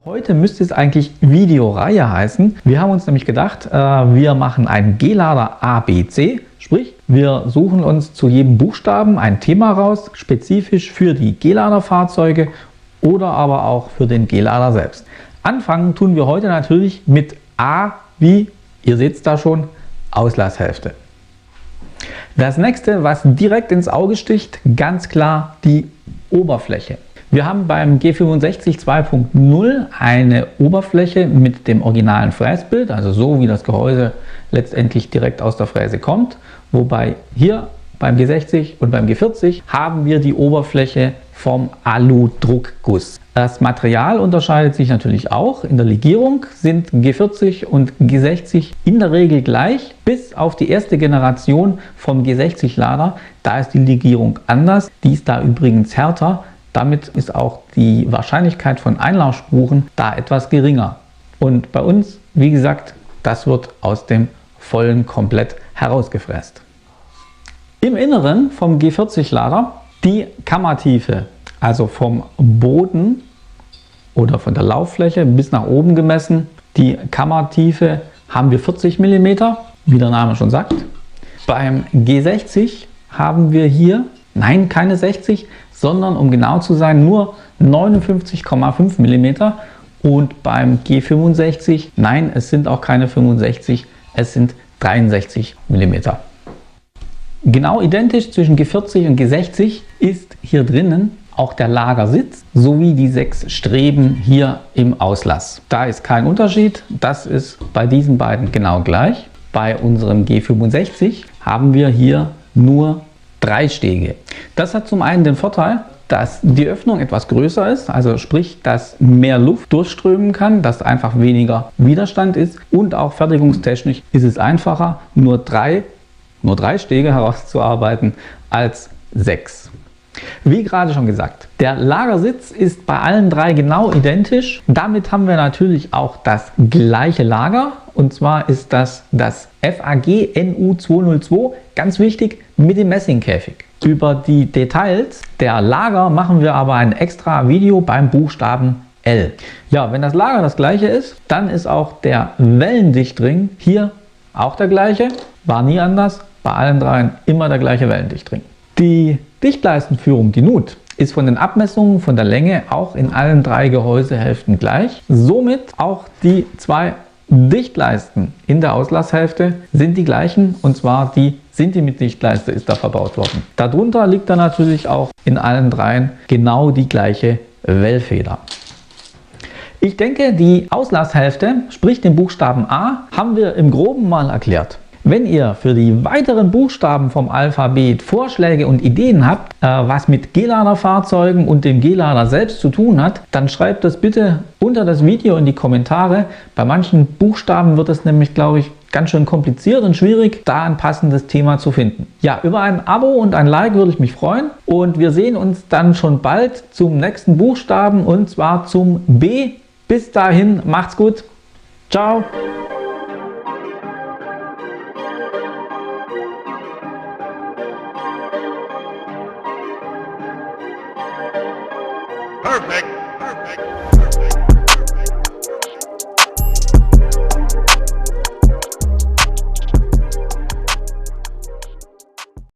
Heute müsste es eigentlich Videoreihe heißen. Wir haben uns nämlich gedacht, wir machen einen G-Lader ABC, sprich wir suchen uns zu jedem Buchstaben ein Thema raus, spezifisch für die G-Lader-Fahrzeuge oder aber auch für den G-Lader selbst. Anfangen tun wir heute natürlich mit A wie, ihr seht es da schon, Auslasshälfte. Das nächste, was direkt ins Auge sticht, ganz klar die Oberfläche. Wir haben beim G65 2.0 eine Oberfläche mit dem originalen Fräsbild, also so wie das Gehäuse letztendlich direkt aus der Fräse kommt, wobei hier beim G60 und beim G40 haben wir die Oberfläche vom Alu-Druckguss. Das Material unterscheidet sich natürlich auch. In der Legierung sind G40 und G60 in der Regel gleich, bis auf die erste Generation vom G60-Lader. Da ist die Legierung anders, die ist da übrigens härter. Damit ist auch die Wahrscheinlichkeit von Einlaufspuren da etwas geringer. Und bei uns, wie gesagt, das wird aus dem vollen komplett herausgefräst. Im Inneren vom G40-Lader die Kammertiefe, also vom Boden oder von der Lauffläche bis nach oben gemessen. Die Kammertiefe haben wir 40 mm, wie der Name schon sagt. Beim G60 haben wir hier, nein, keine 60, sondern um genau zu sein, nur 59,5 mm. Und beim G65, nein, es sind auch keine 65, es sind 63 mm. Genau identisch zwischen G40 und G60 ist hier drinnen auch der Lagersitz sowie die 6 Streben hier im Auslass. Da ist kein Unterschied, das ist bei diesen beiden genau gleich. Bei unserem G65 haben wir hier nur 3 Stege. Das hat zum einen den Vorteil, dass die Öffnung etwas größer ist, also sprich, dass mehr Luft durchströmen kann, dass einfach weniger Widerstand ist, und auch fertigungstechnisch ist es einfacher, nur drei Stege herauszuarbeiten als 6. Wie gerade schon gesagt, der Lagersitz ist bei allen 3 genau identisch. Damit haben wir natürlich auch das gleiche Lager, und zwar ist das FAG NU202, ganz wichtig, mit dem Messingkäfig. Über die Details der Lager machen wir aber ein extra Video beim Buchstaben L. Ja, wenn das Lager das gleiche ist, dann ist auch der Wellendichtring hier auch der gleiche, war nie anders, bei allen 3 immer der gleiche Wellendichtring. Die Dichtleistenführung, die Nut, ist von den Abmessungen von der Länge auch in allen 3 Gehäusehälften gleich. Somit auch die 2 Dichtleisten in der Auslasshälfte sind die gleichen, und zwar die Sinti-mit-Dichtleiste ist da verbaut worden. Darunter liegt dann natürlich auch in allen 3 genau die gleiche Wellfeder. Ich denke, die Auslasshälfte, sprich den Buchstaben A, haben wir im Groben mal erklärt. Wenn ihr für die weiteren Buchstaben vom Alphabet Vorschläge und Ideen habt, was mit G-Lader-Fahrzeugen und dem G-Lader selbst zu tun hat, dann schreibt das bitte unter das Video in die Kommentare. Bei manchen Buchstaben wird es nämlich, glaube ich, ganz schön kompliziert und schwierig, da ein passendes Thema zu finden. Ja, über ein Abo und ein Like würde ich mich freuen, und wir sehen uns dann schon bald zum nächsten Buchstaben, und zwar zum B. Bis dahin, macht's gut. Ciao. Perfect.